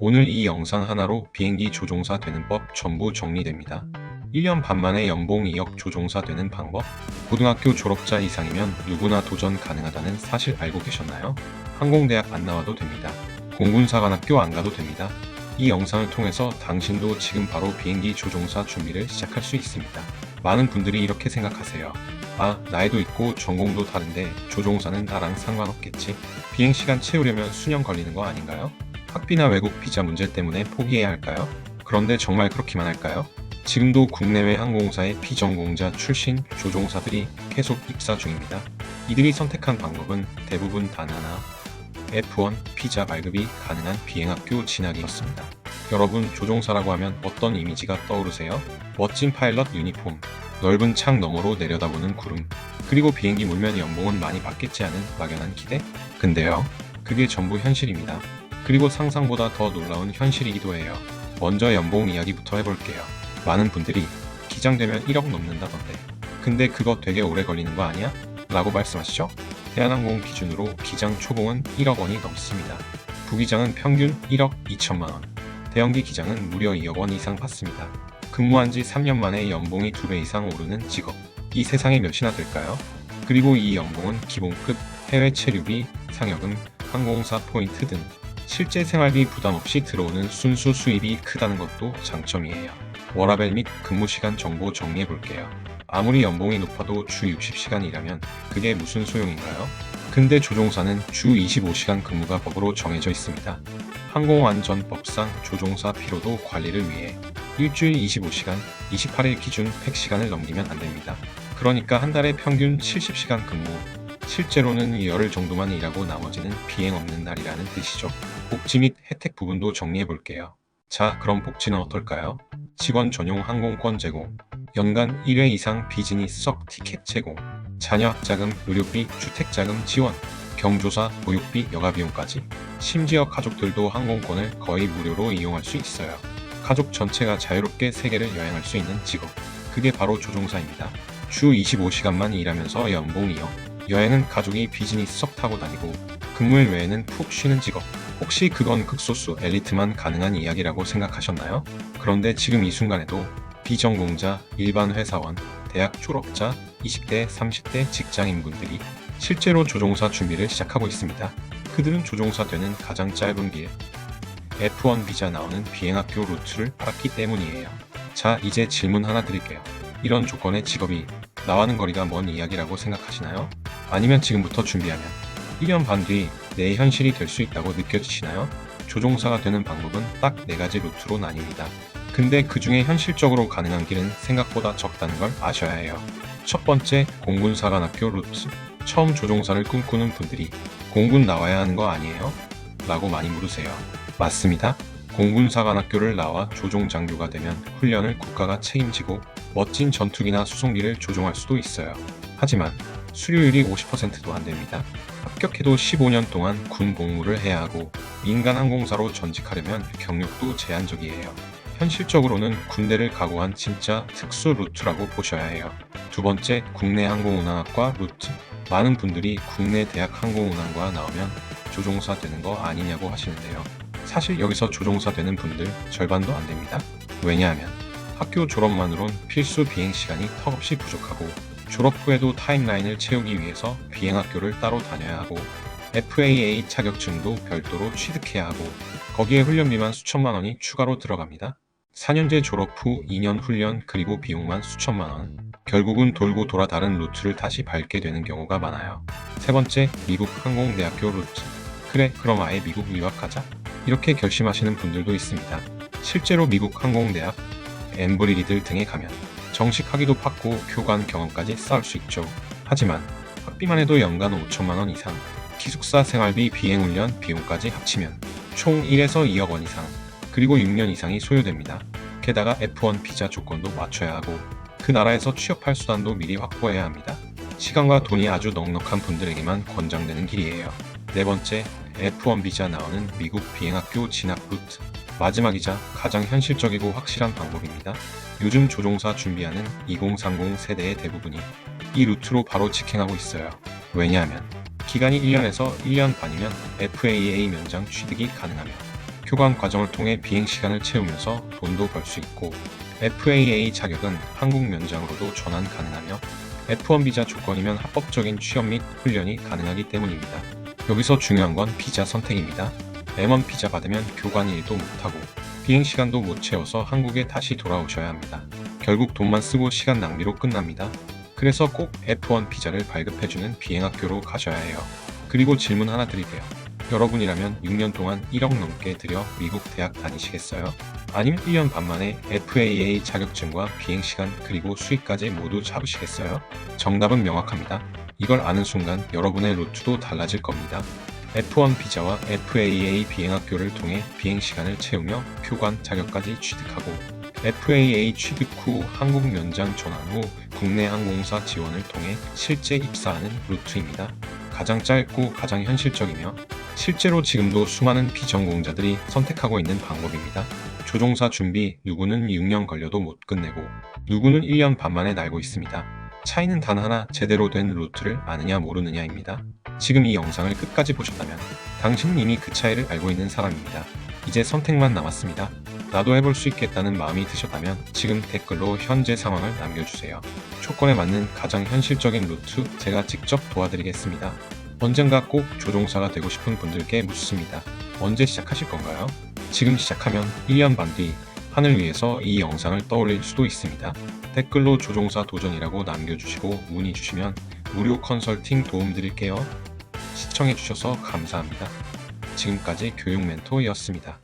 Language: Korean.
오늘 이 영상 하나로 비행기 조종사 되는 법 전부 정리됩니다. 1년 반 만에 연봉 2억 조종사 되는 방법? 고등학교 졸업자 이상이면 누구나 도전 가능하다는 사실 알고 계셨나요? 항공대학 안 나와도 됩니다. 공군사관학교 안 가도 됩니다. 이 영상을 통해서 당신도 지금 바로 비행기 조종사 준비를 시작할 수 있습니다. 많은 분들이 이렇게 생각하세요. 아, 나이도 있고 전공도 다른데 조종사는 나랑 상관없겠지. 비행시간 채우려면 수년 걸리는 거 아닌가요? 학비나 외국 비자 문제 때문에 포기해야 할까요? 그런데 정말 그렇기만 할까요? 지금도 국내외 항공사의 비전공자 출신 조종사들이 계속 입사 중입니다. 이들이 선택한 방법은 대부분 단 하나, F1 비자 발급이 가능한 비행학교 진학이었습니다. 여러분, 조종사라고 하면 어떤 이미지가 떠오르세요? 멋진 파일럿 유니폼, 넓은 창 너머로 내려다보는 구름, 그리고 비행기 몰면 연봉은 많이 받겠지 하는 막연한 기대? 근데요, 그게 전부 현실입니다. 그리고 상상보다 더 놀라운 현실이기도 해요. 먼저 연봉 이야기부터 해볼게요. 많은 분들이 기장되면 1억 넘는다던데. 근데 그거 되게 오래 걸리는 거 아니야? 라고 말씀하시죠? 대한항공 기준으로 기장 초봉은 1억 원이 넘습니다. 부기장은 평균 1억 2천만 원. 대형기 기장은 무려 2억 원 이상 받습니다. 근무한 지 3년 만에 연봉이 2배 이상 오르는 직업. 이 세상에 몇이나 될까요? 그리고 이 연봉은 기본급, 해외 체류비, 상여금, 항공사 포인트 등 실제 생활비 부담 없이 들어오는 순수 수입이 크다는 것도 장점이에요. 워라밸 및 근무시간 정보 정리해 볼게요. 아무리 연봉이 높아도 주 60시간 일하면 그게 무슨 소용인가요? 근데 조종사는 주 25시간 근무가 법으로 정해져 있습니다. 항공안전법상 조종사 피로도 관리를 위해 일주일 25시간, 28일 기준 100시간을 넘기면 안 됩니다. 그러니까 한 달에 평균 70시간 근무, 실제로는 열흘 정도만 일하고 나머지는 비행 없는 날이라는 뜻이죠. 복지 및 혜택 부분도 정리해 볼게요. 자, 그럼 복지는 어떨까요? 직원 전용 항공권 제공, 연간 1회 이상 비즈니스석 티켓 제공, 자녀 학자금, 의료비, 주택자금 지원, 경조사, 보육비, 여가비용까지. 심지어 가족들도 항공권을 거의 무료로 이용할 수 있어요. 가족 전체가 자유롭게 세계를 여행할 수 있는 직업. 그게 바로 조종사입니다. 주 25시간만 일하면서 연봉 2억. 여행은 가족이 비즈니스석 타고 다니고 근무일 외에는 푹 쉬는 직업. 혹시 그건 극소수 엘리트만 가능한 이야기라고 생각하셨나요? 그런데 지금 이 순간에도 비전공자, 일반 회사원, 대학 졸업자, 20대, 30대 직장인분들이 실제로 조종사 준비를 시작하고 있습니다. 그들은 조종사 되는 가장 짧은 길, F1 비자 나오는 비행학교 루트를 알았기 때문이에요. 자, 이제 질문 하나 드릴게요. 이런 조건의 직업이 나와는 거리가 먼 이야기라고 생각하시나요? 아니면 지금부터 준비하면 1년 반 뒤 내 현실이 될 수 있다고 느껴지시나요? 조종사가 되는 방법은 딱 4가지 루트로 나뉩니다. 근데 그 중에 현실적으로 가능한 길은 생각보다 적다는 걸 아셔야 해요. 첫 번째, 공군사관학교 루트. 처음 조종사를 꿈꾸는 분들이 공군 나와야 하는 거 아니에요? 라고 많이 물으세요. 맞습니다. 공군사관학교를 나와 조종장교가 되면 훈련을 국가가 책임지고 멋진 전투기나 수송기를 조종할 수도 있어요. 하지만 수료율이 50%도 안 됩니다. 합격해도 15년 동안 군 복무를 해야 하고 민간 항공사로 전직하려면 경력도 제한적이에요. 현실적으로는 군대를 각오한 진짜 특수 루트라고 보셔야 해요. 두 번째, 국내 항공운항학과 루트. 많은 분들이 국내 대학 항공운항과 나오면 조종사 되는 거 아니냐고 하시는데요. 사실 여기서 조종사 되는 분들 절반도 안 됩니다. 왜냐하면 학교 졸업만으론 필수 비행 시간이 턱없이 부족하고 졸업 후에도 타임라인을 채우기 위해서 비행학교를 따로 다녀야 하고 FAA 자격증도 별도로 취득해야 하고 거기에 훈련비만 수천만 원이 추가로 들어갑니다. 4년제 졸업 후 2년 훈련 그리고 비용만 수천만 원. 결국은 돌고 돌아 다른 루트를 다시 밟게 되는 경우가 많아요. 세 번째, 미국 항공대학교 루트. 그래, 그럼 아예 미국 유학 가자. 이렇게 결심하시는 분들도 있습니다. 실제로 미국 항공대학, 엠브리리들 등에 가면 정식 학위도 받고 교관 경험까지 쌓을 수 있죠. 하지만 학비만 해도 연간 5천만 원 이상, 기숙사 생활비, 비행훈련 비용까지 합치면 총 1에서 2억 원 이상, 그리고 6년 이상이 소요됩니다. 게다가 F1 비자 조건도 맞춰야 하고 그 나라에서 취업할 수단도 미리 확보해야 합니다. 시간과 돈이 아주 넉넉한 분들에게만 권장되는 길이에요. 네 번째, F1 비자 나오는 미국 비행학교 진학 루트. 마지막이자 가장 현실적이고 확실한 방법입니다. 요즘 조종사 준비하는 2030 세대의 대부분이 이 루트로 바로 직행하고 있어요. 왜냐하면 기간이 1년에서 1년 반이면 FAA 면장 취득이 가능하며 교관 과정을 통해 비행시간을 채우면서 돈도 벌 수 있고, FAA 자격은 한국 면장으로도 전환 가능하며 F1 비자 조건이면 합법적인 취업 및 훈련이 가능하기 때문입니다. 여기서 중요한 건 비자 선택입니다. M1 비자 받으면 교관 일도 못하고 비행시간도 못 채워서 한국에 다시 돌아오셔야 합니다. 결국 돈만 쓰고 시간 낭비로 끝납니다. 그래서 꼭 F1 비자를 발급해주는 비행학교로 가셔야 해요. 그리고 질문 하나 드릴게요. 여러분이라면 6년 동안 1억 넘게 들여 미국 대학 다니시겠어요? 아니면 1년 반 만에 FAA 자격증과 비행시간 그리고 수익까지 모두 잡으시겠어요? 정답은 명확합니다. 이걸 아는 순간 여러분의 루트도 달라질 겁니다. F1 비자와 FAA 비행학교를 통해 비행시간을 채우며 교관 자격까지 취득하고 FAA 취득 후 한국 면장 전환 후 국내 항공사 지원을 통해 실제 입사하는 루트입니다. 가장 짧고 가장 현실적이며 실제로 지금도 수많은 비전공자들이 선택하고 있는 방법입니다. 조종사 준비, 누구는 6년 걸려도 못 끝내고 누구는 1년 반 만에 날고 있습니다. 차이는 단 하나, 제대로 된 루트를 아느냐 모르느냐입니다. 지금 이 영상을 끝까지 보셨다면 당신은 이미 그 차이를 알고 있는 사람입니다. 이제 선택만 남았습니다. 나도 해볼 수 있겠다는 마음이 드셨다면 지금 댓글로 현재 상황을 남겨주세요. 조건에 맞는 가장 현실적인 루트 제가 직접 도와드리겠습니다. 언젠가 꼭 조종사가 되고 싶은 분들께 묻습니다. 언제 시작하실 건가요? 지금 시작하면 1년 반 뒤 하늘 위에서 이 영상을 떠올릴 수도 있습니다. 댓글로 조종사 도전이라고 남겨주시고 문의 주시면 무료 컨설팅 도움드릴게요. 시청해주셔서 감사합니다. 지금까지 교육 멘토였습니다.